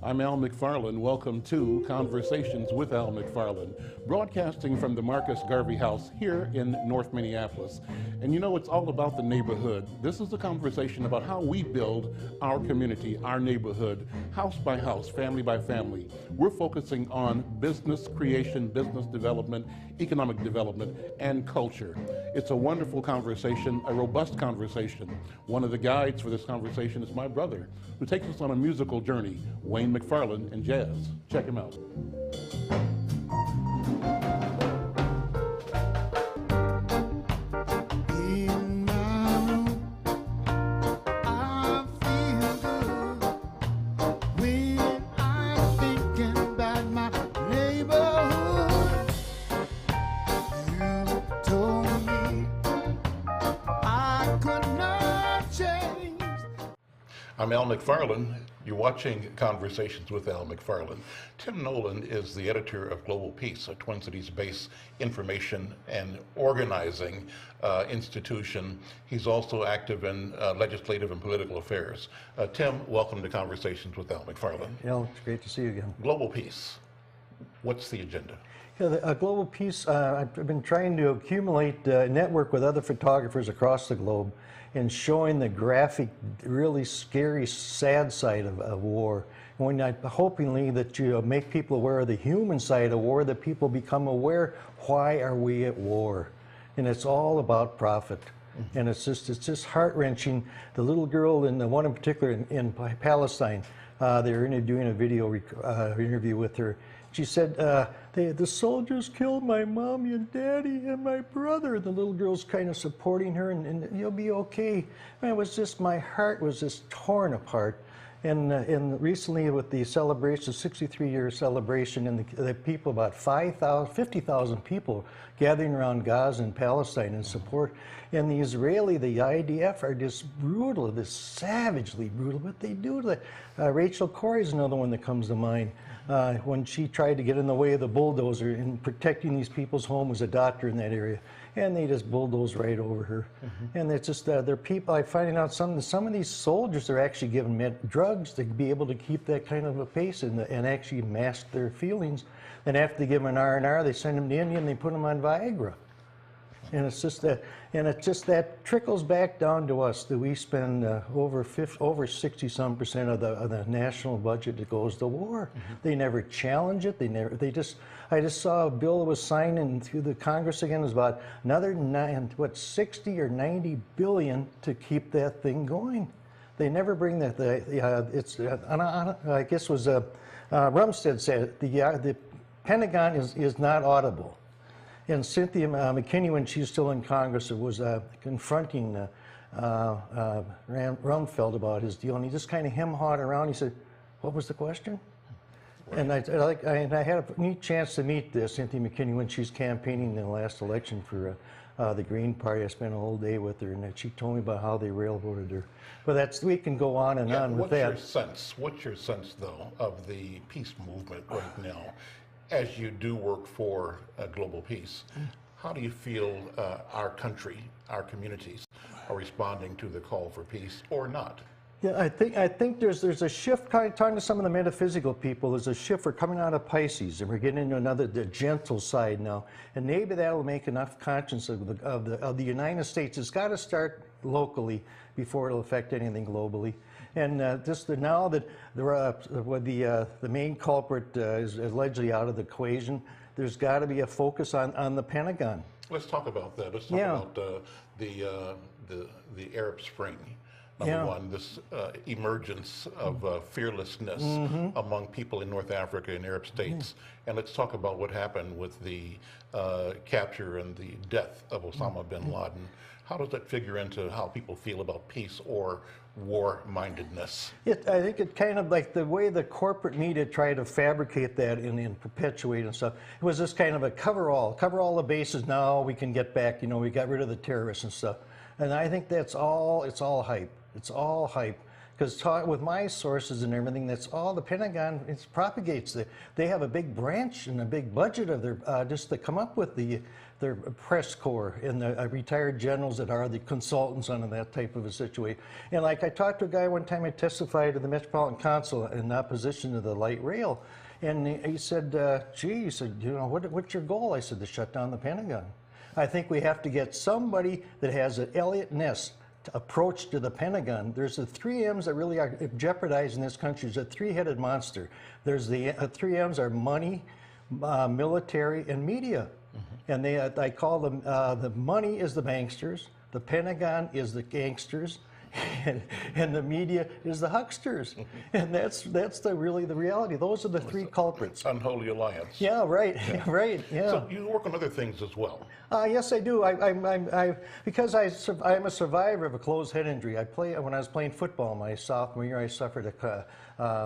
I'm Al McFarland. Welcome to Conversations with Al McFarland, broadcasting from the Marcus Garvey House here in North Minneapolis. And you know, it's all about the neighborhood. This is a conversation about how we build our community, our neighborhood, house by house, family by family. We're focusing on business creation, business development, economic development, and culture. It's a wonderful conversation, a robust conversation. One of the guides for this conversation is my brother, who takes us on a musical journey, Wayne McFarland and jazz. Check him out. I'm Al McFarland. You're watching Conversations with Al McFarland. Tim Nolan is the editor of Global Peace, a Twin Cities-based information and organizing institution. He's also active in legislative and political affairs. Tim, welcome to Conversations with Al McFarland. Al, it's great to see you again. Global Peace, what's the agenda? Yeah, Global Peace, I've been trying to accumulate a network with other photographers across the globe and showing the graphic, really scary, sad side of war. Hopingly that you make people aware of the human side of war, that people become aware, why are we at war? And it's all about profit. And it's just heart-wrenching. The little girl, and the one in particular in Palestine, they were doing a video interview with her. She said, the soldiers killed my mommy and daddy and my brother. The little girl's kind of supporting her, and you'll be okay. Man, it was just, my heart was just torn apart. And recently with the celebration, 63-year celebration, and the people, about 50,000 people gathering around Gaza and Palestine in support. And the Israeli, the IDF, are just brutal, just savagely brutal. What they do to Rachel Corrie is another one that comes to mind. When she tried to get in the way of the bulldozer in protecting these people's homes, was a doctor in that area, and they just bulldozed right over her. And it's just they're people. I'm finding out some of these soldiers are actually given drugs to be able to keep that kind of a pace and actually mask their feelings. And after they give them an R&R, they send them to India and they put them on Viagra. And it's just that trickles back down to us, that we spend over 60-some% of the national budget that goes to war. They never challenge it. I just saw a bill that was signed in through the Congress again. It was about another 60 or 90 billion to keep that thing going. They never bring that. I guess it was Rumstead said the Pentagon is not audible. And Cynthia McKinney, when she was still in Congress, was confronting Rumsfeld about his deal, and he just kind of hem-hawed around. He said, "What was the question?" Right. And I had a neat chance to meet Cynthia McKinney when she's campaigning in the last election for the Green Party. I spent a whole day with her, and she told me about how they railroaded her. But we can go on and on with that. What's your sense, though, of the peace movement right now? As you do work for Global Peace, how do you feel our country, our communities are responding to the call for peace, or not? Yeah, I think there's a shift. Talking to some of the metaphysical people, there's a shift. We're coming out of Pisces, and we're getting into the gentle side now, and maybe that'll make enough conscience of the United States. It's got to start locally before it'll affect anything globally. And just now that the main culprit is allegedly out of the equation, there's got to be a focus on the Pentagon. Let's talk about that. Let's talk about the Arab Spring. Number one, this emergence of fearlessness among people in North Africa and Arab states. And let's talk about what happened with the capture and the death of Osama bin Laden. How does that figure into how people feel about peace or war-mindedness? I think it kind of like the way the corporate media tried to fabricate that and perpetuate and stuff. It was just kind of a cover all the bases. Now we can get back. We got rid of the terrorists and stuff. And I think it's all hype. It's all hype. because with my sources and everything, that's all the Pentagon propagates. They have a big branch and a big budget of their just to come up with their press corps and the retired generals that are the consultants on that type of a situation. And like I talked to a guy one time, I testified to the Metropolitan Council in opposition to the light rail, and he said, "Gee," he said, "you know, what's your goal?" I said, "To shut down the Pentagon." I think we have to get somebody that has an Elliott Ness approach to the Pentagon. There's the 3 M's that really are jeopardizing this country. There's a three-headed monster. There's the 3 M's are money, military, and media. And I call them, the money is the banksters, the Pentagon is the gangsters, and the media is the hucksters. And that's really the reality. Those are the three culprits. Unholy alliance. Yeah, right, Yeah. right, yeah. So you work on other things as well. Yes, I do. Because I'm a survivor of a closed head injury. When I was playing football my sophomore year, I suffered a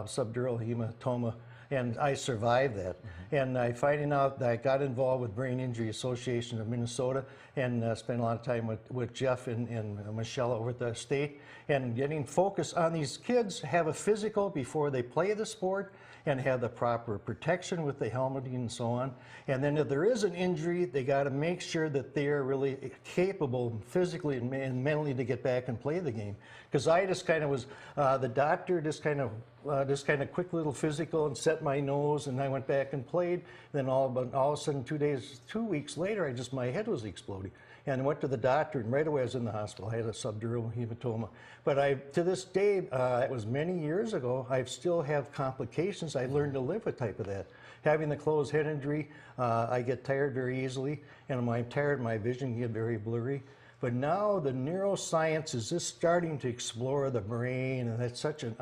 subdural hematoma, and I survived that. And finding out that I got involved with Brain Injury Association of Minnesota, and spent a lot of time with Jeff and Michelle over at the state, and getting focused on these kids have a physical before they play the sport, and have the proper protection with the helmeting and so on. And then if there is an injury, they got to make sure that they are really capable physically and mentally to get back and play the game. Because I just kind of was, the doctor just kind of quick little physical and set my nose, and I went back and played. Then all of a sudden, 2 weeks later, my head was exploding. And I went to the doctor, and right away I was in the hospital. I had a subdural hematoma. But to this day, it was many years ago, I still have complications. I learned to live with type of that. Having the closed head injury, I get tired very easily, and when I'm tired, my vision can get very blurry. But now the neuroscience is just starting to explore the brain, and that's such an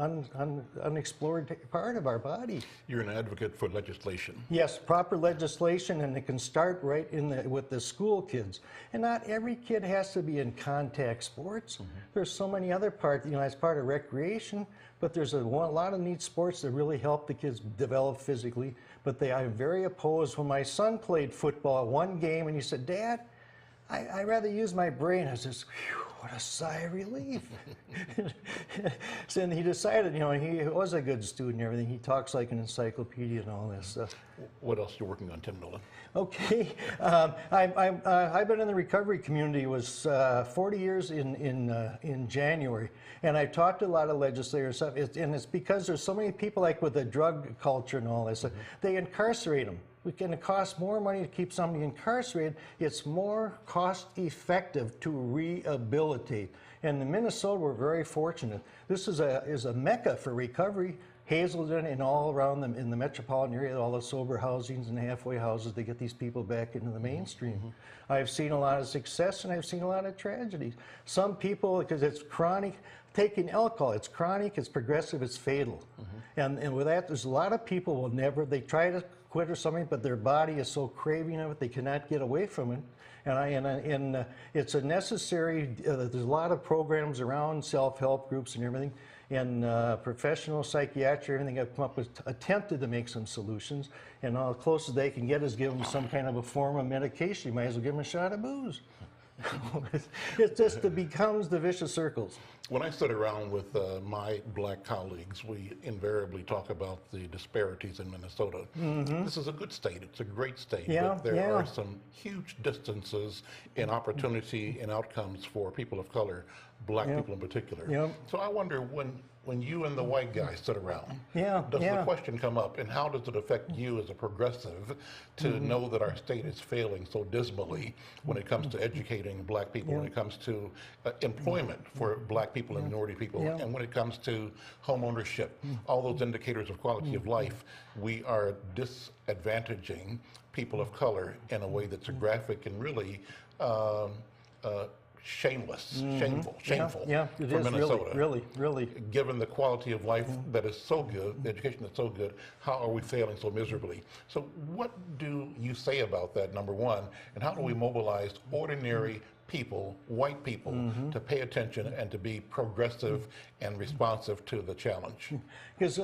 unexplored part of our body. You're an advocate for legislation. Yes, proper legislation, and it can start right with the school kids. And not every kid has to be in contact sports. There's so many other parts, as part of recreation, but there's a lot of neat sports that really help the kids develop physically. But I'm very opposed. When my son played football, one game, and he said, "Dad, I'd rather use my brain." I says, "Whew, what a sigh of relief." So he decided, he was a good student and everything. He talks like an encyclopedia and all this stuff. What else are you working on, Tim Nolan? Okay, I've been in the recovery community. It was 40 years in January, and I talked to a lot of legislators, and it's because there's so many people, like with the drug culture and all this, they incarcerate them. It costs more money to keep somebody incarcerated. It's more cost effective to rehabilitate. And in Minnesota, we're very fortunate. This is a mecca for recovery. Hazelden and all around them in the metropolitan area, all the sober housings and halfway houses, they get these people back into the mainstream. I've seen a lot of success, and I've seen a lot of tragedies. Some people, because it's chronic, taking alcohol, it's chronic, it's progressive, it's fatal. And with that, there's a lot of people they try to quit or something, but their body is so craving of it, they cannot get away from it. And it's a necessary, there's a lot of programs around, self-help groups and everything, and professional psychiatry, everything have come up with, attempted to make some solutions, and all the closest they can get is give them some kind of a form of medication. You might as well give them a shot of booze. It becomes the vicious circles. When I sit around with my black colleagues, we invariably talk about the disparities in Minnesota. This is a good state. It's a great state. But there are some huge distances in opportunity and outcomes for people of color, black people in particular. So I wonder, when you and the white guys sit around, does the question come up, and how does it affect you as a progressive to know that our state is failing so dismally when it comes to educating black people, when it comes to employment for black people and minority people, and when it comes to home ownership, all those indicators of quality of life, we are disadvantaging people of color in a way that's graphic and really shameful it for is Minnesota. really. Given the quality of life that is so good, the education that's so good, how are we failing so miserably? So what do you say about that, number one, and how do we mobilize ordinary people, white people, to pay attention and to be progressive and responsive to the challenge? Because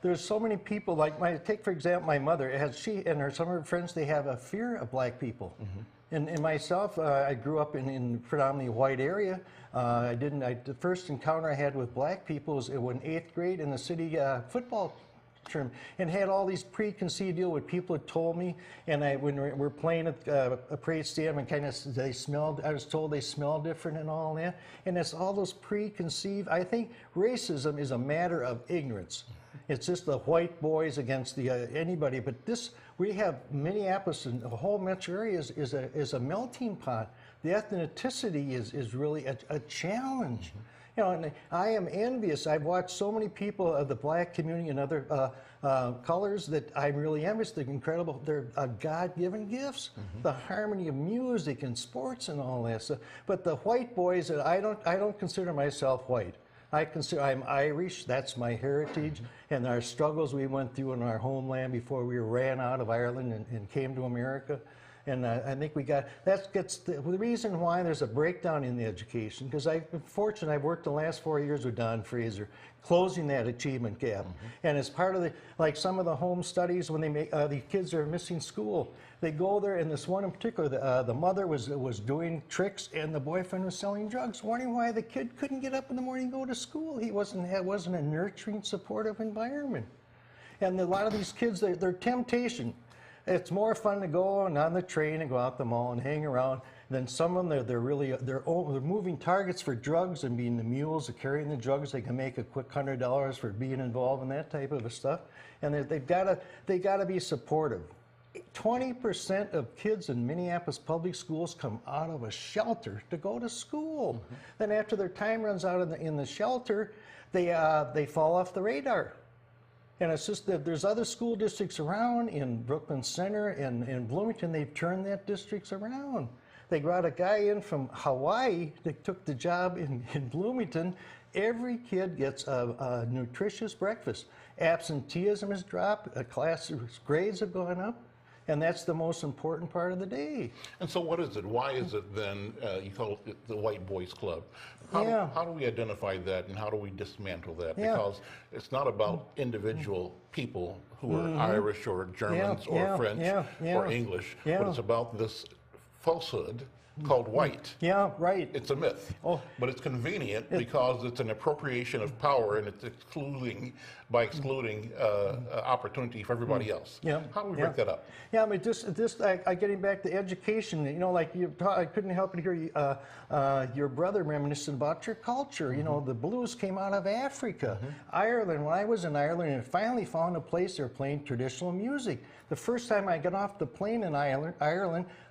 there's so many people, like take for example my mother, some of her friends, they have a fear of black people. And myself, I grew up in predominantly white area. The first encounter I had with black people was in 8th grade in the city football term, and had all these preconceived deal what people had told me. And when we're playing at a parade stadium, and kind of they smelled, I was told they smell different and all that. And it's all those preconceived. I think racism is a matter of ignorance. It's just the white boys against the anybody. But this, we have Minneapolis and the whole metro area is a melting pot. The ethnicity is really a challenge. You know, and I am envious. I've watched so many people of the black community and other colors that I'm really envious. They're incredible. They're God-given gifts. The harmony of music and sports and all that. So, but the white boys, I don't consider myself white. I'm Irish. That's my heritage, and our struggles we went through in our homeland before we ran out of Ireland and came to America. And I think that gets the reason why there's a breakdown in the education, because I've been fortunate, I've worked the last 4 years with Don Fraser, closing that achievement gap. And as part of like some of the home studies, when they make, the kids are missing school, they go there, and this one in particular, the mother was doing tricks, and the boyfriend was selling drugs, wondering why the kid couldn't get up in the morning and go to school. It wasn't a nurturing, supportive environment. And a lot of these kids, their temptation, it's more fun to go on the train and go out the mall and hang around than some of them. They're moving targets for drugs and being the mules of carrying the drugs. They can make a quick $100 for being involved in that type of stuff, and they got to be supportive. 20% of kids in Minneapolis public schools come out of a shelter to go to school. Then after their time runs out in the shelter, they fall off the radar. And it's just that there's other school districts around in Brooklyn Center and in Bloomington. They've turned that districts around. They brought a guy in from Hawaii that took the job in Bloomington. Every kid gets a nutritious breakfast. Absenteeism has dropped. Class grades have gone up. And that's the most important part of the day. And so what is it? Why is it then, you call it the White Boys Club? How do we identify that, and how do we dismantle that? Because it's not about individual people who are Irish or Germans or French or English, but it's about this falsehood called white. Yeah, right. It's a myth, but it's convenient because it's an appropriation of power, and it's excluding opportunity for everybody else. How do we break that up? Yeah, I mean, getting back to education, you know, like I couldn't help but hear your brother reminiscing about your culture. You know, the blues came out of Africa. Ireland, when I was in Ireland and finally found a place they were playing traditional music. The first time I got off the plane in Ireland,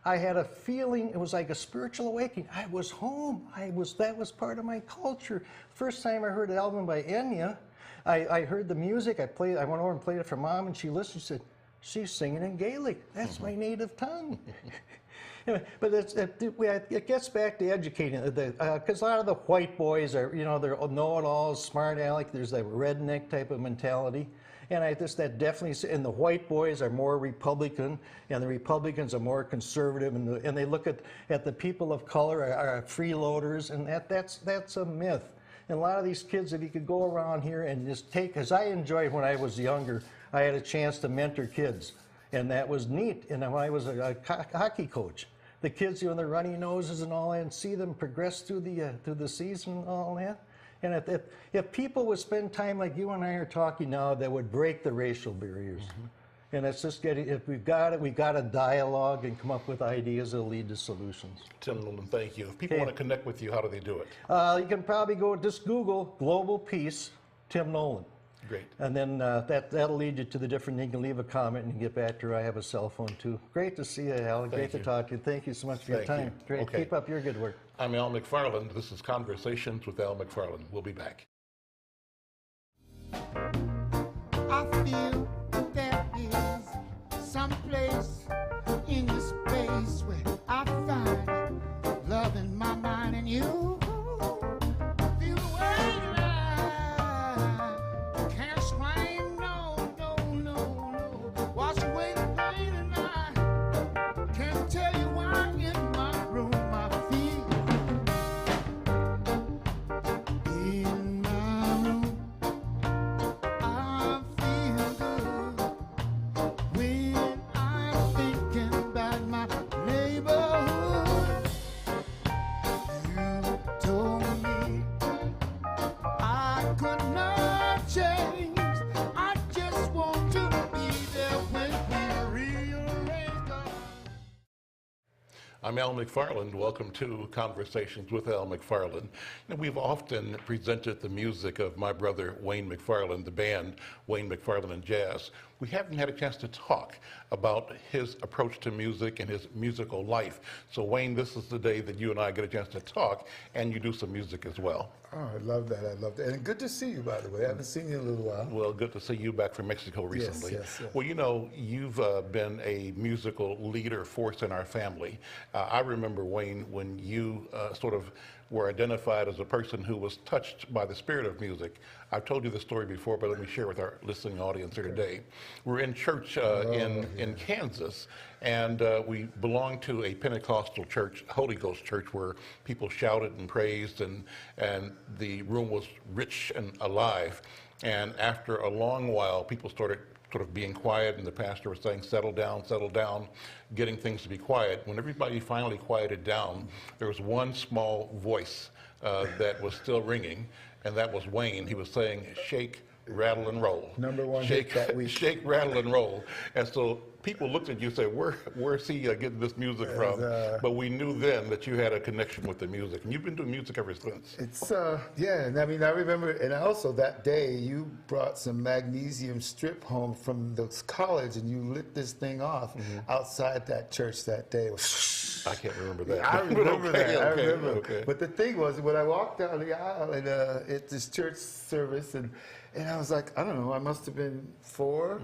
I had a feeling, it was like a spiritual awakening. I was home. That was part of my culture. First time I heard an album by Enya, I heard the music. I went over and played it for Mom, and she listened. She said, "She's singing in Gaelic. That's my native tongue." But it gets back to educating, because a lot of the white boys are, you know, they're know-it-alls, smart aleck. There's that redneck type of mentality. And that definitely, and the white boys are more Republican, and the Republicans are more conservative, and they look at the people of color are freeloaders, and that's a myth. And a lot of these kids, if you could go around here and just because I enjoyed when I was younger, I had a chance to mentor kids, and that was neat. And when I was a hockey coach, the kids, you know, their runny noses and all that, and see them progress through the season and all that. And if people would spend time like you and I are talking now, that would break the racial barriers. And it's just if we've got to dialogue and come up with ideas that'll lead to solutions. Tim Nolan, thank you. If people want to connect with you, how do they do it? You can probably just Google Global Peace, Tim Nolan. Great. And then that'll lead you to the different, you can leave a comment and get back to her. I have a cell phone too. Great to see you, Al. Great to talk to you. Thank you so much for your time. Great. Okay. Keep up your good work. I'm Al McFarland. This is Conversations with Al McFarland. We'll be back. I feel there is some place in your space where I find love in my mind, and you feel the way that I can't explain, no. Wash away the pain, and I can't tell you why in my room I feel. In my room I feel good when I I'm Al McFarland. Welcome to Conversations with Al McFarland. We've often presented the music of my brother Wayne McFarland, the band Wayne McFarland and Jazz. We haven't had a chance to talk about his approach to music and his musical life. So Wayne, this is the day that you and I get a chance to talk, and you do some music as well. Oh, I love that. I love that. And good to see you, by the way. I haven't seen you in a little while. Well, good to see you back from Mexico recently. Yes. Well, you know, you've been a musical leader force in our family. I remember, Wayne, when you sort of were identified as a person who was touched by the spirit of music. I've told you the story before, but let me share with our listening audience here today. We're in church in Kansas, and we belong to a Pentecostal church, Holy Ghost church, where people shouted and praised, and the room was rich and alive. And after a long while, people started sort of being quiet, and the pastor was saying, settle down, getting things to be quiet. When everybody finally quieted down, there was one small voice that was still ringing, and that was Wayne. He was saying, shake, rattle, and roll. Number one shake, hit that week. Shake, rattle, and roll. And so people looked at you and said, where's he getting this music from? But we knew then that you had a connection with the music, and you've been doing music ever since. It's, yeah, and I mean, I remember, and also that day, you brought some magnesium strip home from the college, and you lit this thing off outside that church that day. I can't remember that. I remember that. I remember. Okay. But the thing was, when I walked down the aisle at this church service, and I was like, I don't know, I must have been four.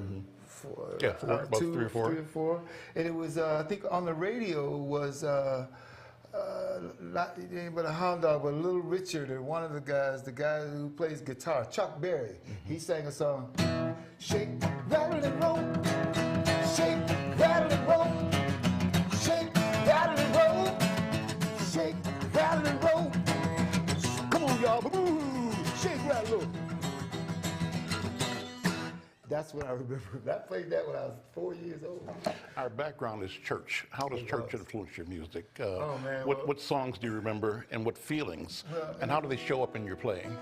Yeah, about three or four. And it was, I think on the radio was not anybody but a hound dog, but Little Richard, or one of the guy who plays guitar, Chuck Berry. He sang a song, shake, rattle, and roll, shake, rattle, and roll, shake, rattle, and roll, shake, rattle, and roll. Come on, y'all, shake, rattle, and roll. That's what I remember. I played that when I was 4 years old. Our background is church. How does church influence your music? Oh, man. What songs do you remember, and what feelings? And how do they show up in your playing?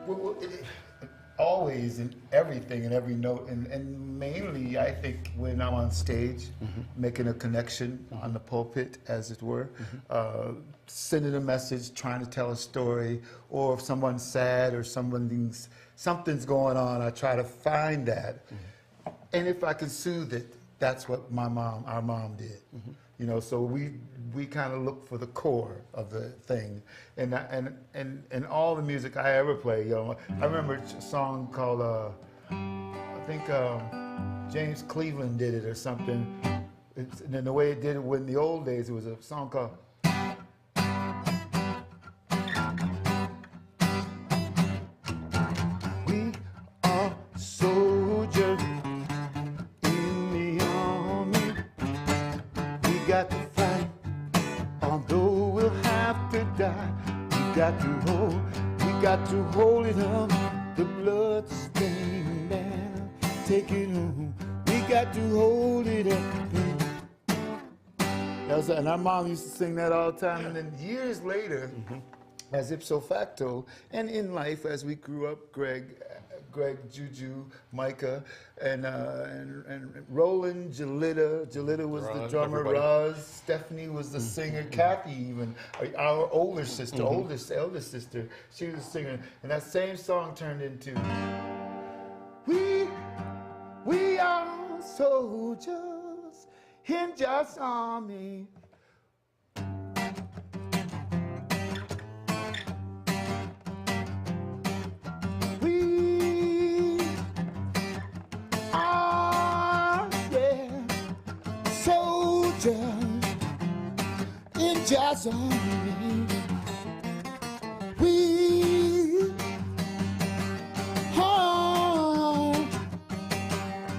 Well, always in everything, in every note, and mainly, I think, when I'm on stage, making a connection on the pulpit, as it were, sending a message, trying to tell a story, or if someone's sad or something's going on, I try to find that. And if I can soothe it, that's what our mom did. You know, so we kind of look for the core of the thing. And all the music I ever play, you know, I remember a song called, I think James Cleveland did it or something. And the way it did it in the old days, it was a song called, got to fight, although we'll have to die. We got to hold it up, the blood stained banner, take it home. We got to hold it up. And our mom used to sing that all the time. And then years later, as ipso facto, and in life as we grew up, Greg, Juju, Micah, and Roland, Jalita was the drummer, everybody. Roz, Stephanie was the singer, Kathy even, our older sister, eldest sister, she was a singer. And that same song turned into, we are soldiers in God's army. In God's army, we are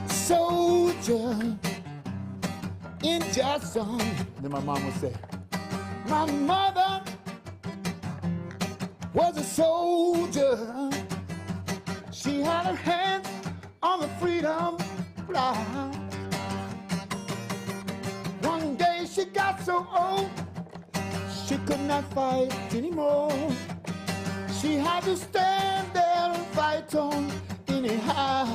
soldiers in God's army. Then my mom would say, my mother was a soldier. She had her hands on the freedom flag. One day she got so old, she could not fight anymore. She had to stand there and fight on anyhow.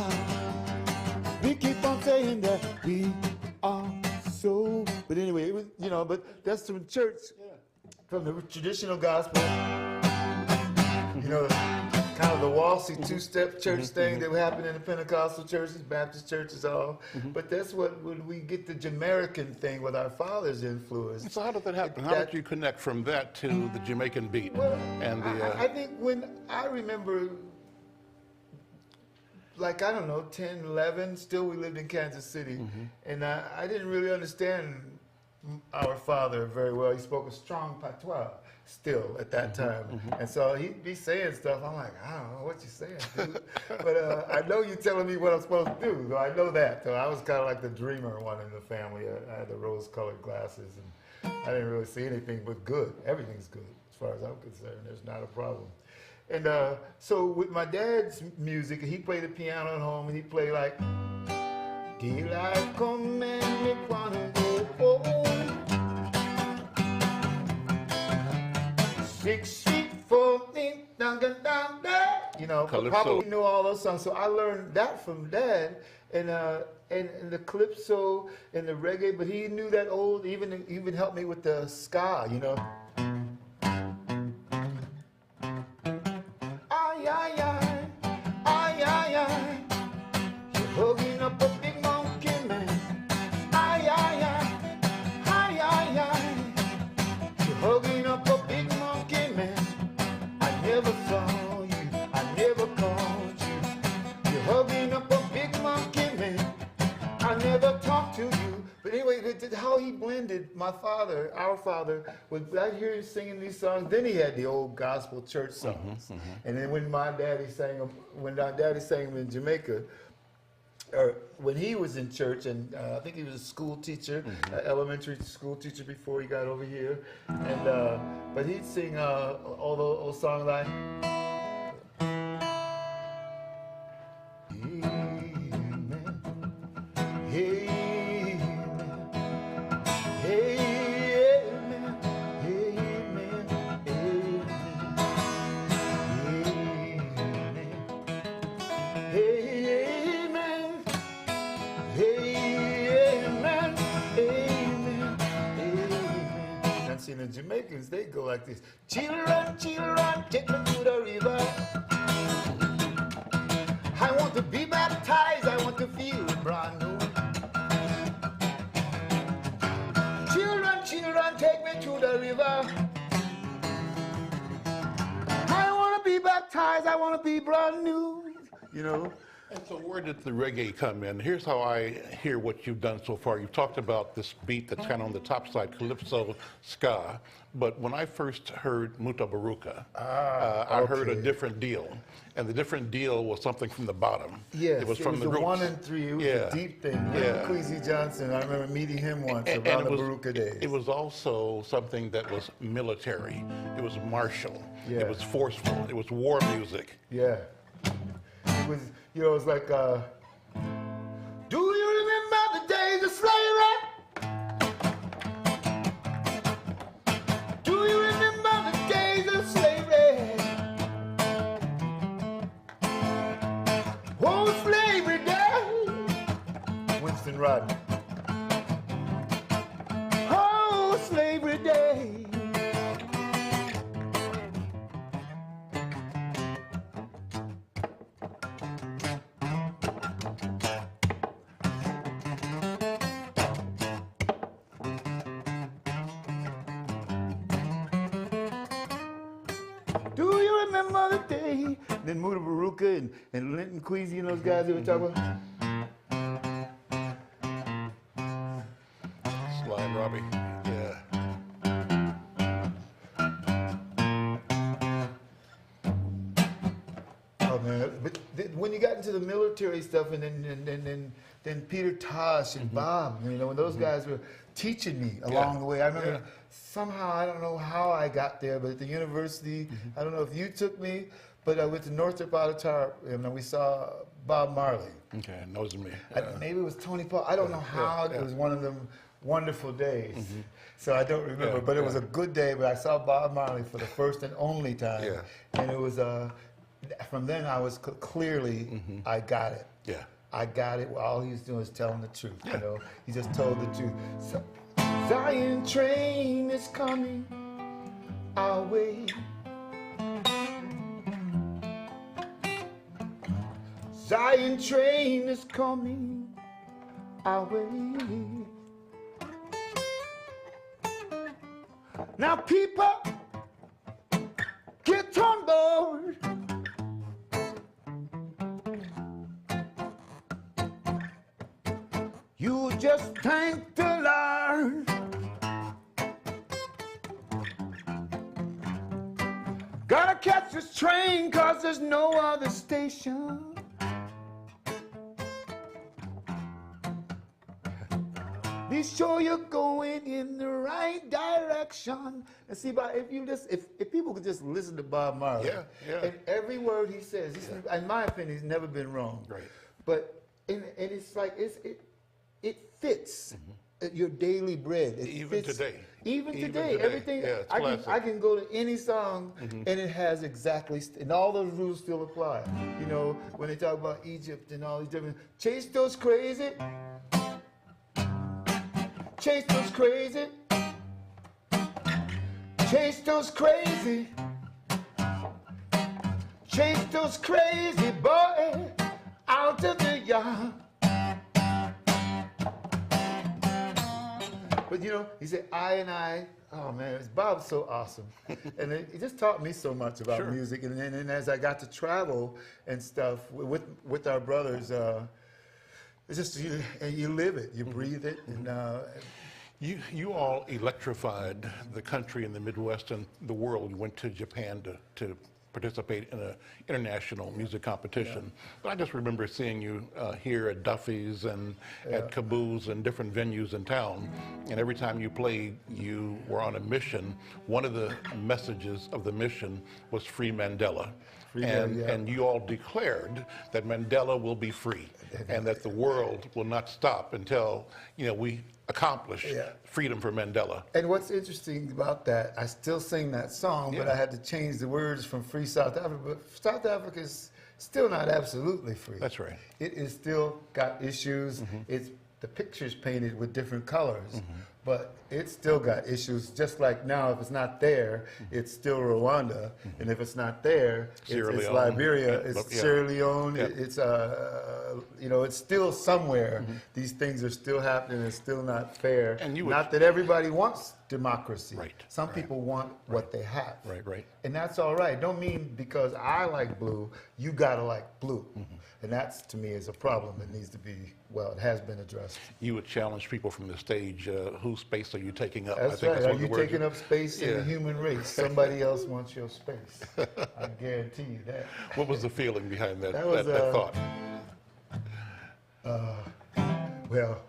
We keep on saying that we are so, but anyway, it was, you you know, but that's from church, from the traditional gospel. You know, kind of the waltzy two-step church thing that would happen in the Pentecostal churches, Baptist churches, all. But that's when we get the Jamaican thing with our father's influence. So how did that happen? How did you connect from that to the Jamaican beat? Well, and the, I think when I remember, like, I don't know, 10, 11, still we lived in Kansas City, and I didn't really understand our father very well. He spoke a strong patois still at that time. And so he'd be saying stuff. I'm like, I don't know what you're saying, dude. But I know you're telling me what I'm supposed to do. So I know that. So I was kind of like the dreamer one in the family. I had the rose-colored glasses, and I didn't really see anything but good. Everything's good as far as I'm concerned. There's not a problem. And so with my dad's music, he played the piano at home, and he played like, daylight come and me wanna go home. 6 feet 4 feet down, down, down. You know, probably knew all those songs. So I learned that from Dad, and the calypso and the reggae. But he knew that old, even helped me with the ska. You know. Ay ay ay, ay ay ay. You're hugging up a big monkey man. Ay ay ay, ay ay ay. You're hugging up a big monkey man. I never saw you, I never called you. You're hugging up a big monkey man. I never talked to you. But anyway, how he blended my father, our father, I'd hear him singing these songs. Then he had the old gospel church songs. And then when my daddy sang them, in Jamaica, or when he was in church, and I think he was a school teacher, elementary school teacher before he got over here, and but he'd sing all those songs like. The Jamaicans, they go like this. Children, children, take me to the river. I want to be baptized, I want to feel brand new. Children, children, take me to the river. I want to be baptized, I want to be brand new. You know? And so where did the reggae come in? Here's how I hear what you've done so far. You've talked about this beat that's kind of on the top side, calypso, ska. But when I first heard Muta Baruka, I heard a different deal. And the different deal was something from the bottom. Yes, it was from the roots. 1 and 3. It was a deep thing. Yeah. Queasy Johnson, I remember meeting him once around the Baruka days. It was also something that was military. It was martial. Yeah. It was forceful. It was war music. Yeah. It was, you know, it was like, do you remember the days of slavery? Do you remember the days of slavery? Oh, slavery day. Winston Rodney. Oh, slavery day. Do you remember the day? Then Muta Baruka and Linton Queasy and those guys that were talking about. Sly and Robbie, yeah. Oh man! But when you got into the military stuff, and then Peter Tosh and Bob, you know, when those guys were teaching me along the way, I remember somehow, I don't know how I got there, but at the university, I don't know if you took me, but I went to Northrop Auditorium and we saw Bob Marley. Okay, knows me. Maybe it was Tony Paul. I don't know how. It was one of them wonderful days. So I don't remember, but it was a good day. But I saw Bob Marley for the first and only time, and it was from then I was clearly I got it. Yeah. I got it. All he's doing is telling the truth. You know, he just told the truth. So, Zion train is coming our way. Zion train is coming our way. Now people, get on board. You just thank the Lord. Gotta catch this train 'cause there's no other station. Be sure you're going in the right direction. And see, if people could just listen to Bob Marley, and every word he says, in my opinion, he's never been wrong. Right. But and it's like it fits your daily bread. Even today. Even today, everything. Yeah, it's I can go to any song and it has exactly, and all those rules still apply. You know, when they talk about Egypt and all these different, chase those crazy. Chase those crazy. Chase those crazy. Chase those crazy boys out of the yard. But you know, he said, I, oh man, Bob's so awesome. And he just taught me so much about music. And then as I got to travel and stuff with our brothers, it's just, you live it, you breathe it. And you all electrified the country and the Midwest and the world. You went to Japan to participate in an international music competition. But I just remember seeing you here at Duffy's and at Caboose and different venues in town. And every time you played, you were on a mission. One of the messages of the mission was Free Mandela. And you all declared that Mandela will be free and that the world will not stop until, you know, we accomplish freedom for Mandela. And what's interesting about that, I still sing that song, but I had to change the words from Free South Africa. But South Africa is still not absolutely free. That's right. It is still got issues. It's the picture's painted with different colors, but it's still got issues. Just like now, if it's not there, it's still Rwanda, and if it's not there, it's Liberia, it's Sierra Leone, it's you know, it's still somewhere. These things are still happening. It's still not fair. And not that everybody wants democracy. Some people want what they have. And that's all right. Don't mean because I like blue, you gotta like blue. And that's, to me, is a problem that needs to be, well, it has been addressed. You would challenge people from the stage, whose space are you taking up? That's right. Are you taking up space in the human race? Somebody else wants your space. I guarantee you that. What was the feeling behind that thought? Well,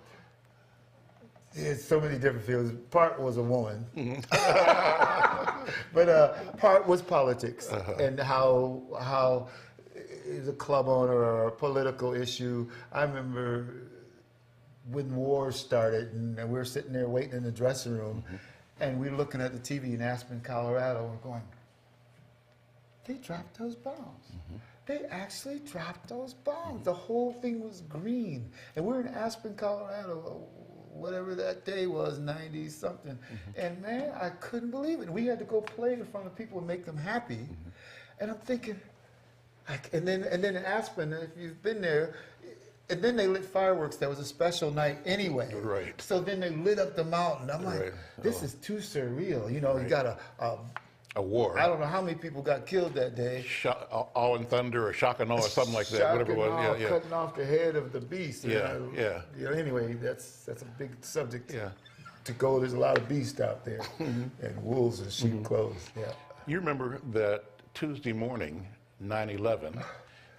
there's so many different feelings. Part was a woman, but part was politics and how is a club owner or a political issue. I remember when war started and we were sitting there waiting in the dressing room and we were looking at the TV in Aspen, Colorado, and we're going, they dropped those bombs. They actually dropped those bombs. The whole thing was green. And we're in Aspen, Colorado, whatever that day was, 90-something. And man, I couldn't believe it. We had to go play in front of people and make them happy. And I'm thinking, and then in Aspen, if you've been there, and then they lit fireworks. That was a special night anyway. So then they lit up the mountain. I'm like, this is too surreal. You know, you got a war. I don't know how many people got killed that day. Awe and Thunder or Shock and Awe or something like that, whatever it was. Cutting off the head of the beast. You know, anyway, that's a big subject to go. There's a lot of beasts out there, and wolves in sheep clothes. You remember that Tuesday morning, 9/11,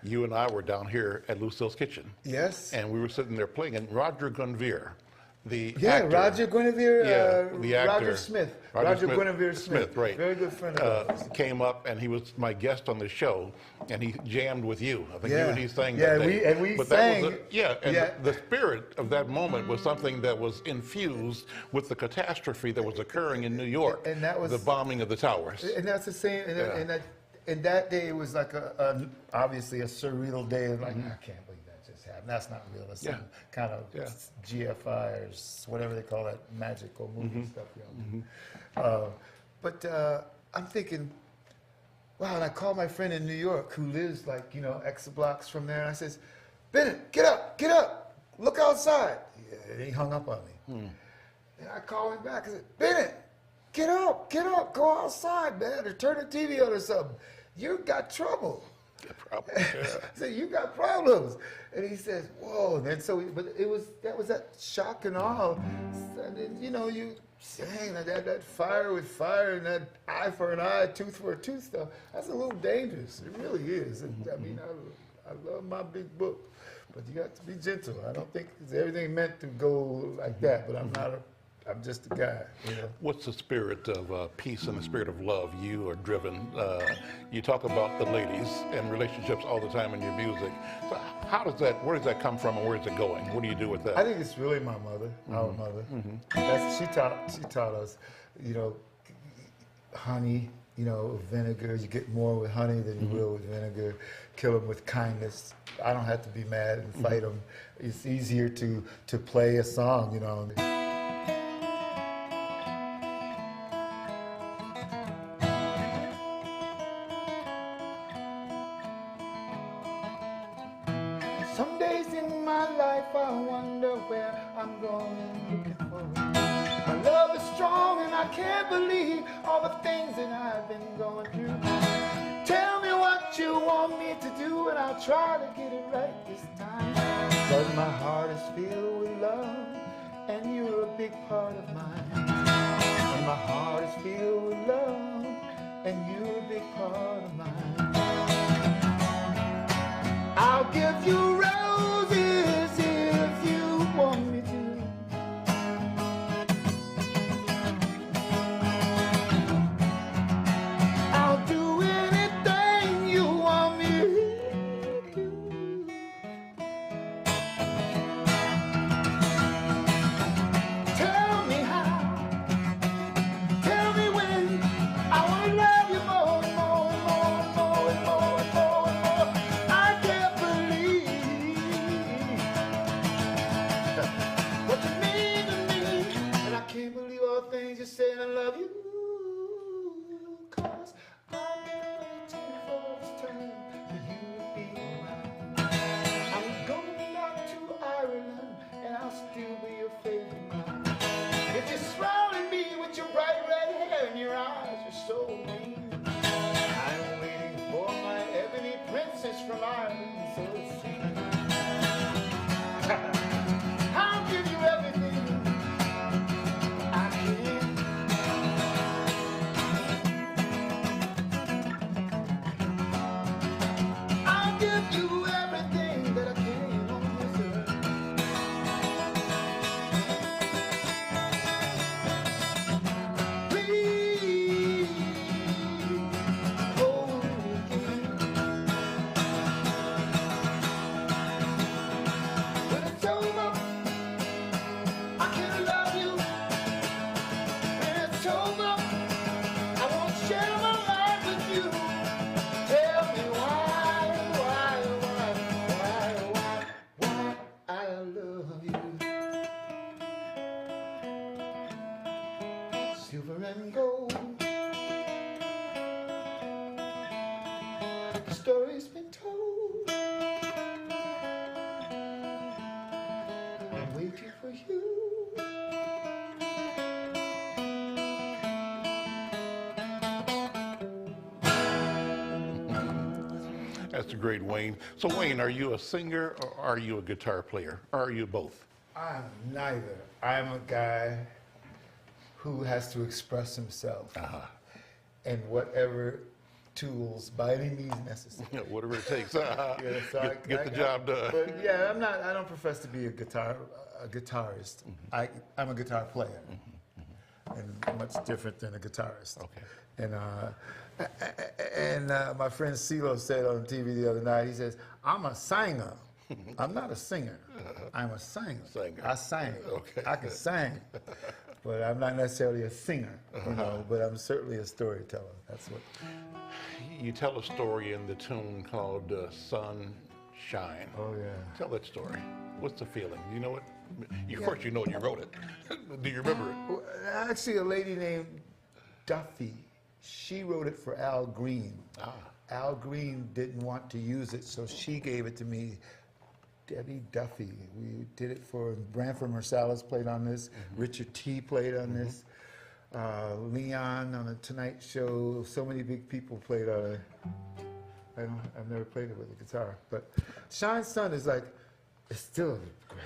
you and I were down here at Lucille's Kitchen. Yes. And we were sitting there playing, and Roger Guinevere, the actor. Roger Guinevere, the actor. Roger Smith. Roger Guinevere Smith, right. Very good friend of ours. Came up, and he was my guest on the show, and he jammed with you. I think you and he sang that day. We but sang. That was the spirit of that moment was something that was infused with the catastrophe that was occurring in New York, and that was the bombing of the towers. And that's the same, and that day it was like obviously a surreal day. Like, I can't believe that just happened. That's not real. It's Yeah. some kind of Yeah. GFI or whatever they call that magical movie stuff. But I'm thinking, wow, and I called my friend in New York who lives like, X blocks from there, and I says, Bennett, get up, look outside. Yeah, he hung up on me. And I called him back and said, Bennett, get up, go outside, man, or turn the TV on or something. You got trouble. I said, you got problems. And he says, whoa. And then but that was that shock and awe. And then, you saying that fire with fire and that eye for an eye, tooth for a tooth stuff, that's a little dangerous. It really is. And, I mean, I love my big book, but you got to be gentle. I don't think everything meant to go like that, but I'm just a guy, What's the spirit of peace and the spirit of love you are driven? You talk about the ladies and relationships all the time in your music. So where does that come from and where is it going? What do you do with that? I think it's really my mother, our mother. She taught us, honey, vinegar. You get more with honey than you will with vinegar. Kill them with kindness. I don't have to be mad and fight them. It's easier to play a song, Some days in my life I wonder where I'm going looking for. My love is strong and I can't believe all the things that I've been going through. Tell me what you want me to do and I'll try to get it right this time. 'Cause my heart is filled with love and you're a big part of mine. And my heart is filled with love and you're a big part of mine. I'll give you roses if you want me to. I'll do anything you want me to do. Tell me how, tell me when. I want to love you more and more and more and more and more and more and more. I can't believe what you mean to me, and I can't believe all the things you say. I love you, 'cause I've been waiting for this time for you to be around. I'm going back to Ireland, and I'll still be your favorite man. If you're smiling me with your bright red hair and your eyes are so green, I'm waiting for my ebony princess from Ireland, so it seems. I'll give you everything I can. I'll give you everything that I can on this earth. Please hold me again. When it's over, I can't love you. When it's over, I won't share my life with you. Tell me why I love you. Silver and gold, the story's been told. I'm waiting for you. That's great, Wayne. So, Wayne, are you a singer or are you a guitar player? Or are you both? I'm neither. I'm a guy who has to express himself in whatever tools by any means necessary. Whatever it takes. Yeah, so Get the job done. But yeah, I don't profess to be a guitarist. I'm a guitar player, and much different than a guitarist. Okay. And my friend CeeLo said on TV the other night, he says, I'm a singer. I'm not a singer. I'm a singer. I sing. Okay. I can sing. But I'm not necessarily a singer, but I'm certainly a storyteller. That's what. You tell a story in the tune called Sun Shine. Oh, yeah. Tell that story. What's the feeling? You know it? Of course you know it, you wrote it. Do you remember it? Well, actually, a lady named Duffy, she wrote it for Al Green. Ah. Al Green didn't want to use it, so she gave it to me. Debbie Duffy. We did it for Branford Marsalis played on this. Richard T. played on this. Leon on the Tonight Show. So many big people played on it. I've never played it with a guitar, but Shine Sun is like, it's still great.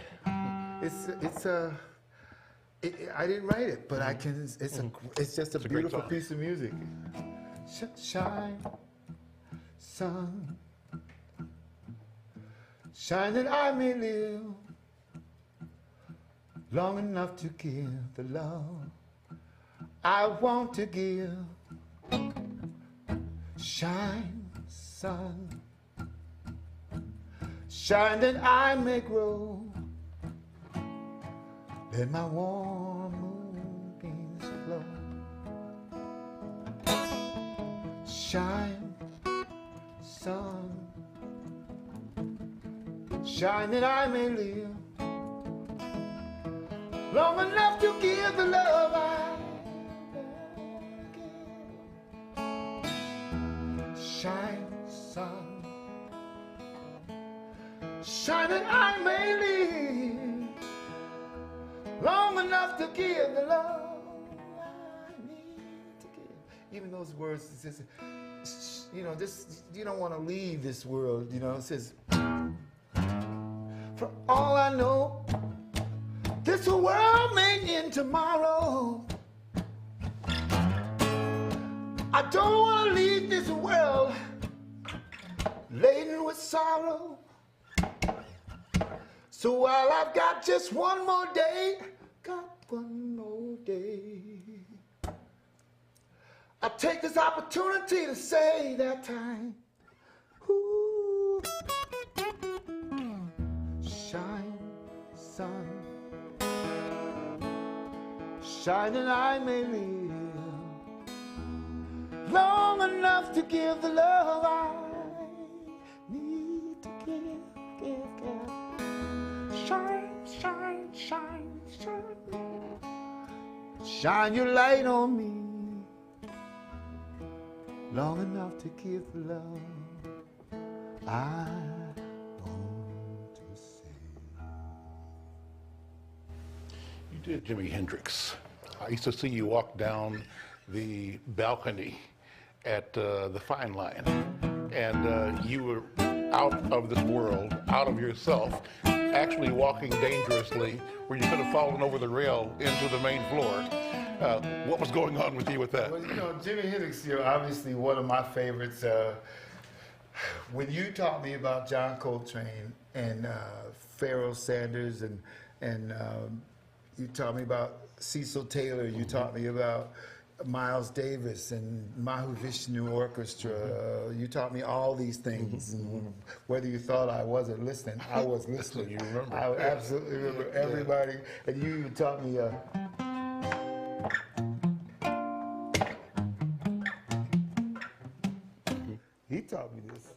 I didn't write it, but I can. It's just a beautiful piece of music. Shine, sun, shine that I may live long enough to give the love I want to give. Shine, sun, shine that I may grow. Let my warm moonbeams flow. Shine, sun, shine that I may live long enough to give the love I give. Shine, sun, shine that I may live long enough to give the love I need to give. Even those words, it says, this, you don't want to leave this world, it says, for all I know, this world may end tomorrow. I don't want to leave this world laden with sorrow. So while I've got just one more day, I'll take this opportunity to say that time. Ooh. Shine, sun, shine and I may live long enough to give the love I need to give. Shine, shine, shine, shine. Shine your light on me long enough to give the love I want to say. You did Jimi Hendrix. I used to see you walk down the balcony at the Fine Line, and you were out of this world, out of yourself, actually walking dangerously where you could have fallen over the rail into the main floor. What was going on with you with that? Well, Jimi Hendrix, obviously one of my favorites. When you taught me about John Coltrane and Pharoah Sanders, and you taught me about Cecil Taylor, you taught me about Miles Davis and Mahavishnu Orchestra. You taught me all these things. And whether you thought I wasn't listening, I was listening. You remember. I absolutely remember everybody. And you taught me. He taught me this.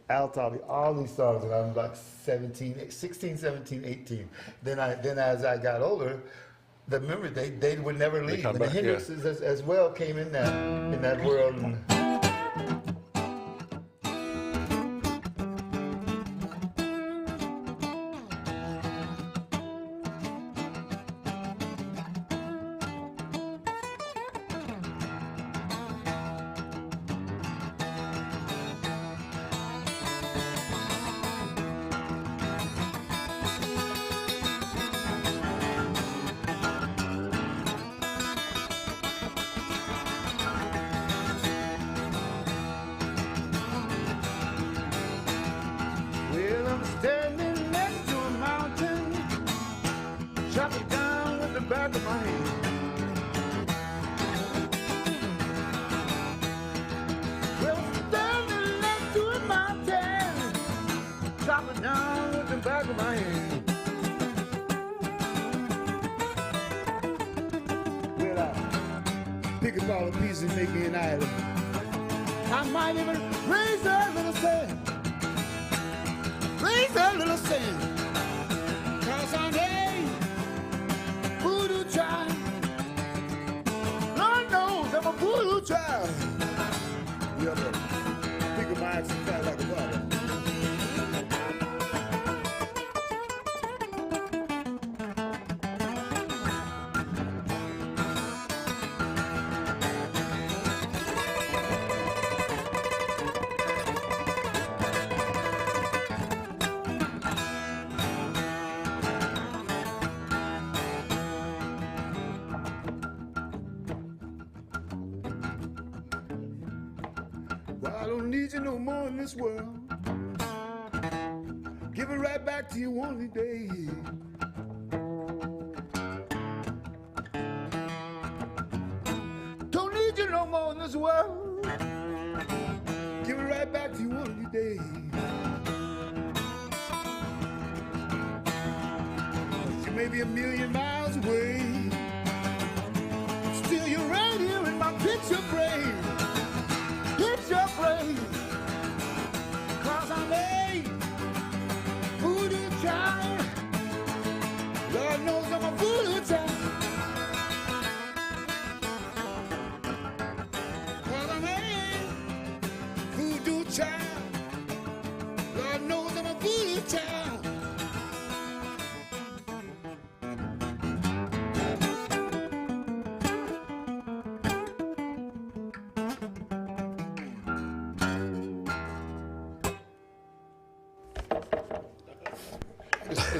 Al taught me all these songs when I was like 16, 17, 18. Then as I got older, remember they would never leave. And the Hendrixes as well came in that world. pick up all the pieces and make me an island. I might even raise a little sand. Raise a little sand. Cause I'm a voodoo child. Lord knows I'm a voodoo child. Yeah, but pick up my axe and fat like a bottle. Well, I don't need you no more in this world. Give it right back to you one day. Don't need you no more in this world. Give it right back to you one day. You may be a million miles away. Still you're right here in my picture frame. Your brain, cause I'm a voodoo child. Lord knows I'm a voodoo child. Cause I'm a voodoo child. Lord knows I'm a voodoo child.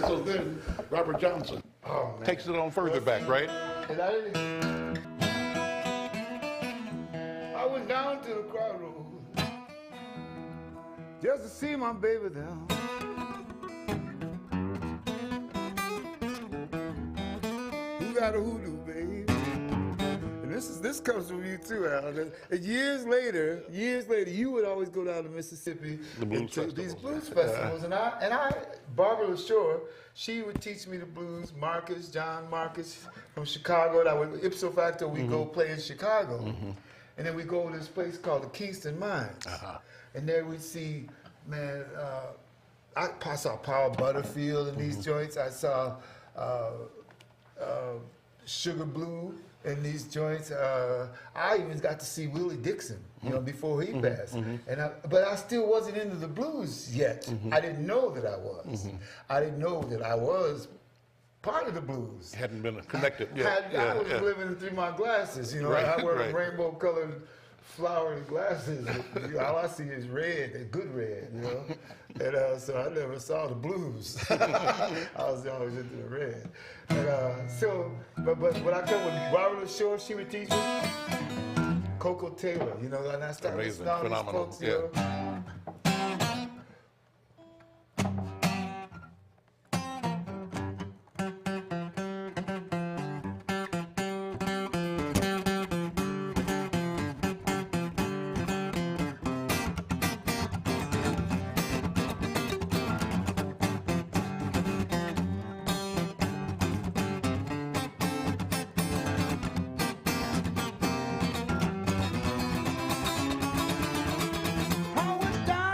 So then Robert Johnson takes it on further back, right? And I went down to the crossroads just to see my baby there. Who got a hoodoo, baby? And this comes from you too, Al. And years later, you would always go down to Mississippi to these blues festivals, and I, Barbara LaShore, she would teach me the blues. John Marcus from Chicago, and I would ipso facto we go play in Chicago, and then we go to this place called the Kingston Mines, and there we'd see, man, I saw Paul Butterfield in these joints. I saw Sugar Blue in these joints. I even got to see Willie Dixon, before he passed. But I still wasn't into the blues yet. I didn't know that I was. I didn't know that I was part of the blues. Hadn't been connected. I was living through my glasses. I wear rainbow-colored flowery glasses. All I see is red, good red. And so I never saw the blues. I was always into the red. And, but when I come with Barbara LaShore, she would teach me. Coco Taylor, and I started listening to all these folks, I went down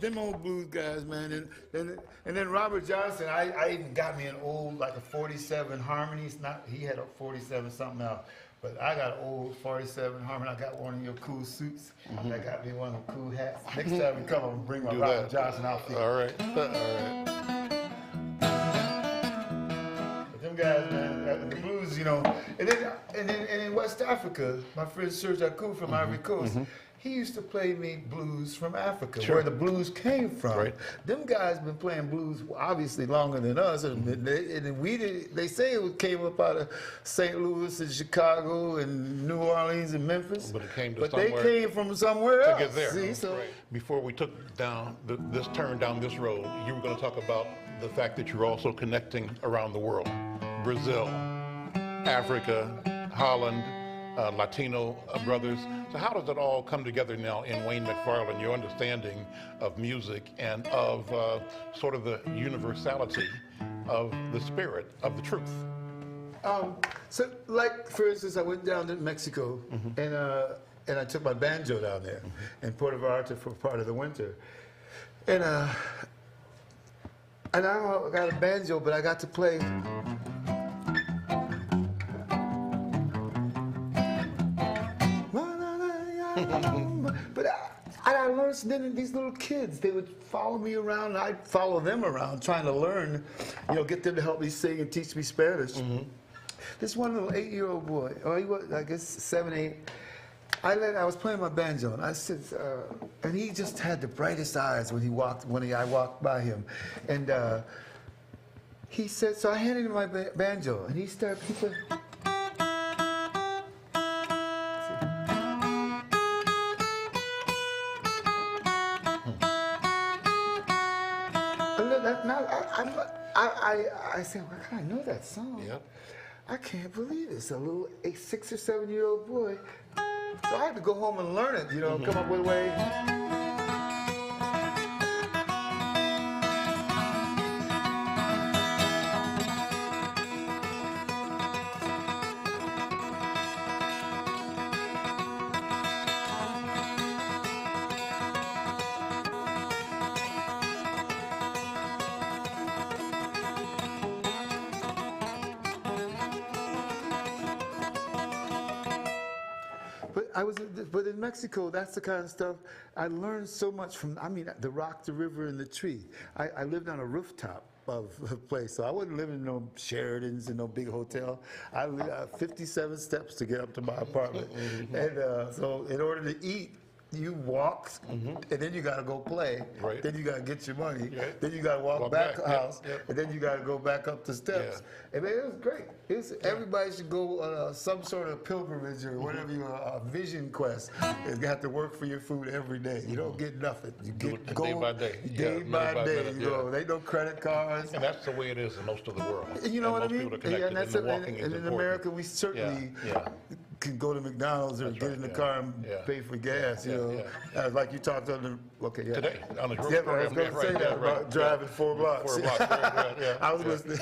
them old blues guys, man. And then Robert Johnson, I even got me an old, like a 47 Harmonies. He had a 47 something else. But I got an old 47 Harmony. I got one of your cool suits. I got me one of the cool hats. Next time we come, I'm gonna bring my Robert Johnson outfit. All right. All right. But them guys, man, the blues, you know. And in West Africa, my friend Serge Akou from Ivory Coast, he used to play me blues from Africa, where the blues came from. Right. Them guys been playing blues obviously longer than us, and they say it came up out of St. Louis and Chicago and New Orleans and Memphis. But it came to but somewhere they came from somewhere else. to get there. See, so Before we took down this turn down this road, you were going to talk about the fact that you're also connecting around the world. Brazil, Africa, Holland, Latino brothers. So how does it all come together now in Wayne McFarland, your understanding of music and of sort of the universality of the spirit of the truth? So, like, for instance, I went down to Mexico and I took my banjo down there in Puerto Vallarta for part of the winter. And I got a banjo, but I got to play. But I learned, then these little kids, they would follow me around, and I'd follow them around, trying to learn, you know, get them to help me sing and teach me Spanish. This one little 8-year-old boy, or he was, I guess, 7, 8, I was playing my banjo, and I said, and he just had the brightest eyes when I walked by him, and he said, so I handed him my banjo, and he said, I said, well, I know that song. Yep. I can't believe it. It's a little 6 or 7-year-old boy. So I had to go home and learn it, you know, come up with a way. But in Mexico, that's the kind of stuff I learned so much from. I mean, the rock, the river, and the tree. I lived on a rooftop of a place, so I wasn't living in no Sheratons and no big hotel. I lived 57 steps to get up to my apartment, and so in order to eat, you walk, and then you got to go play. Right. Then you got to get your money. Yeah. Then you got to walk back the house, and then you got to go back up the steps. Yeah. And man, it was great. Everybody should go on some sort of pilgrimage or whatever a vision quest. You have to work for your food every day. You don't get nothing. You get day by day. Day by day. You know, they no credit cards. And that's the way it is in most of the world. You know what I most mean? people are connected, And in America, we certainly can go to McDonald's or get in the car and pay for gas. You know, like you talked on the today on the I was going to say that about driving 4 blocks. 4 blocks. I was listening.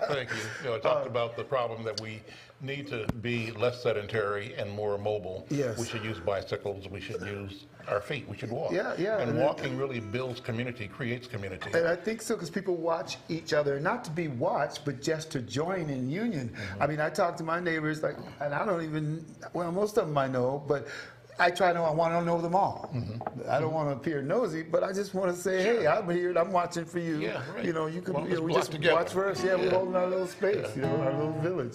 Thank you. You know, I talked about the problem that we need to be less sedentary and more mobile. Yes. We should use bicycles. We should use our feet. We should walk. Yeah. And walking really builds community, creates community. And I think so because people watch each other, not to be watched, but just to join in union. I mean, I talk to my neighbors, like, and I don't even, well, most of them I know, but I want to know them all. I don't want to appear nosy, but I just want to say, hey, I'm here and I'm watching for you. Yeah, right. You know, you can, we just together. watch for us. Yeah, we're holding our little space, you know, our little village.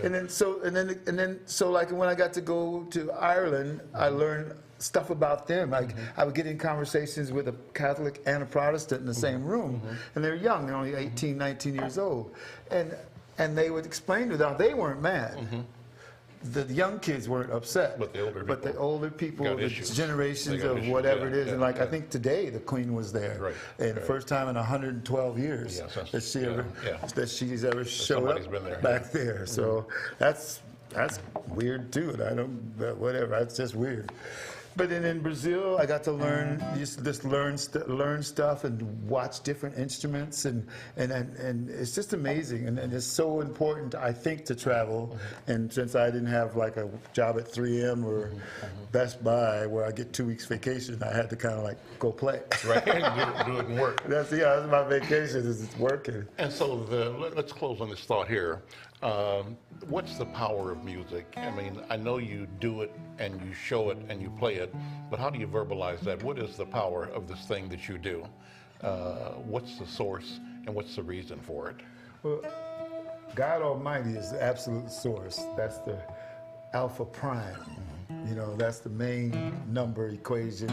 And then so like when I got to go to Ireland, I learned stuff about them. I would get in conversations with a Catholic and a Protestant in the same room, and they're young, they're only 18, 19 years old, and they would explain to them, they weren't mad. The young kids weren't upset, but the older people, the generations of whatever it is, and like I think today the Queen was there, and the first time in 112 years that she's ever showed up back there. So that's weird too, and I don't, whatever. That's just weird. But then in Brazil, I got to learn learn stuff and watch different instruments, and it's just amazing, and it's so important, I think, to travel. And since I didn't have like a job at 3M or Best Buy where I get 2 weeks vacation, I had to kind of like go play. Right, do it and work. That's my vacation, is it's working. And so let's close on this thought here. What's the power of music? I mean, I know you do it and you show it and you play it, but how do you verbalize that? What is the power of this thing that you do? What's the source and what's the reason for it? Well, God Almighty is the absolute source. That's the alpha prime. You know, that's the main number equation,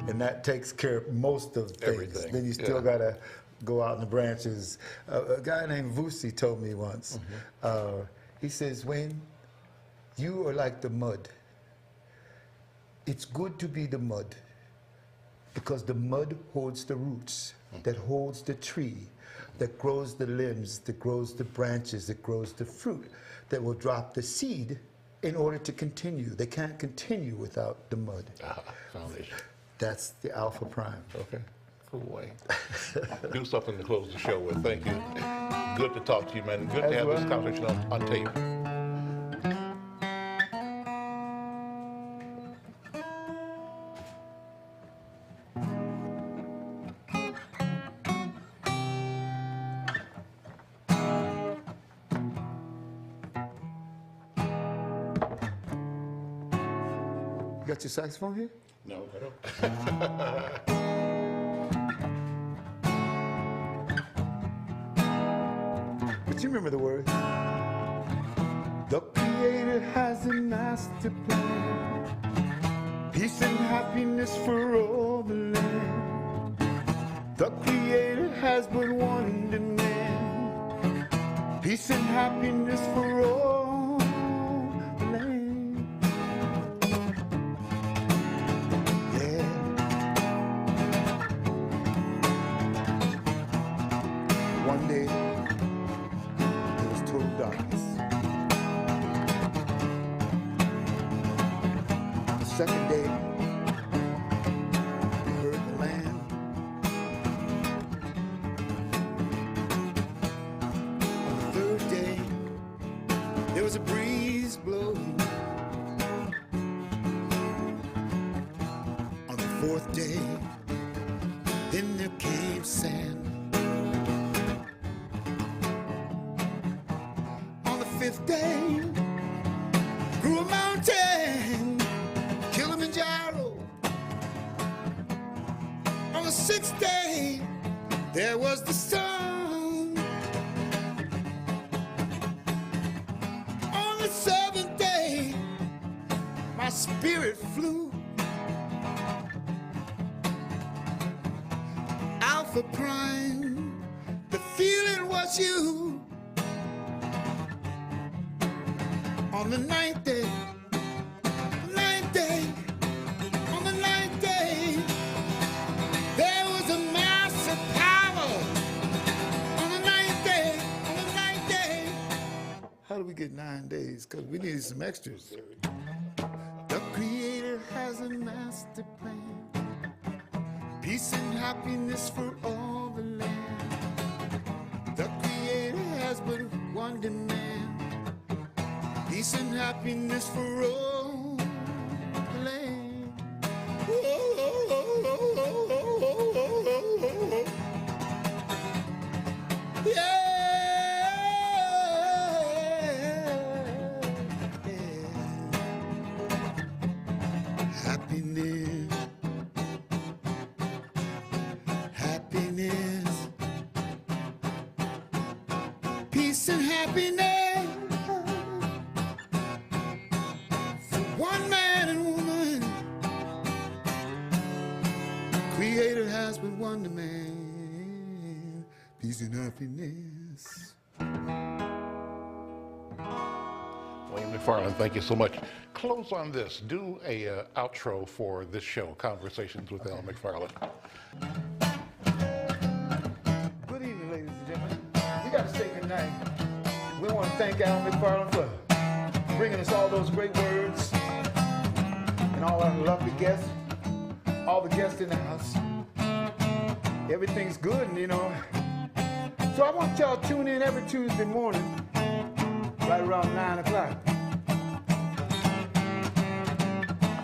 and that takes care of most of things. Everything. Then you still gotta go out in the branches. A guy named Vusi told me once, he says, Wayne, you are like the mud. It's good to be the mud because the mud holds the roots, that holds the tree, that grows the limbs, that grows the branches, that grows the fruit, that will drop the seed in order to continue. They can't continue without the mud. Foundation. That's the alpha prime. Okay. Cool way. Do something to close the show with. Thank you. Good to talk to you, man. Good to have this conversation on tape. You got your saxophone here? No, I don't. But you remember the words. The Creator has a master plan, peace and happiness for all the land. The Creator has but one demand, peace and happiness for all the land. Yeah. One day, total darkness. The second day, we heard the land. On the third day, there was a breeze blowing. On the fourth day, then there came sand. Fifth day, grew a mountain, Kilimanjaro. On the sixth day, there was the sun. On the seventh day, my spirit flew. Alpha Prime, the feeling was you. On the ninth day, on the ninth day, there was a massive power. On the ninth day. How do we get 9 days? Because we needed some extras. The Creator has a master plan, peace and happiness for all the land. The Creator has but one demand, peace and happiness for all the land. Yeah. Happiness, happiness, peace and happiness. One man and woman, Creator has but one demand, peace and happiness. Wayne McFarland, thank you so much. Close on this. Do a outro for this show, Conversations with Al McFarland. Good evening, ladies and gentlemen. We got to say goodnight. We want to thank Al McFarland for bringing us all those great words. and all our lovely guests, all the guests in the house. Everything's good, and you know. So I want y'all to tune in every Tuesday morning, right around 9 o'clock.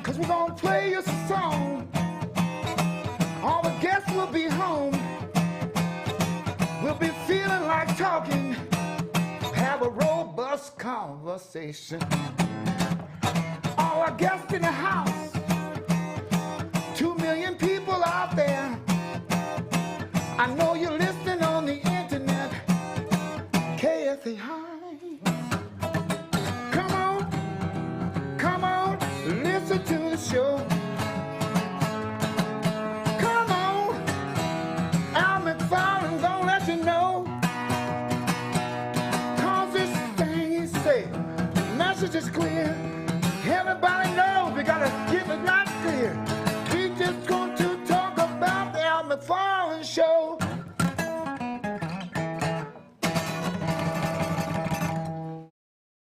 Cause we're gonna play you a song. All the guests will be home. We'll be feeling like talking. Have a robust conversation. All our guests in the house. 2 million people out there. I know you're listening on the internet. KFAI.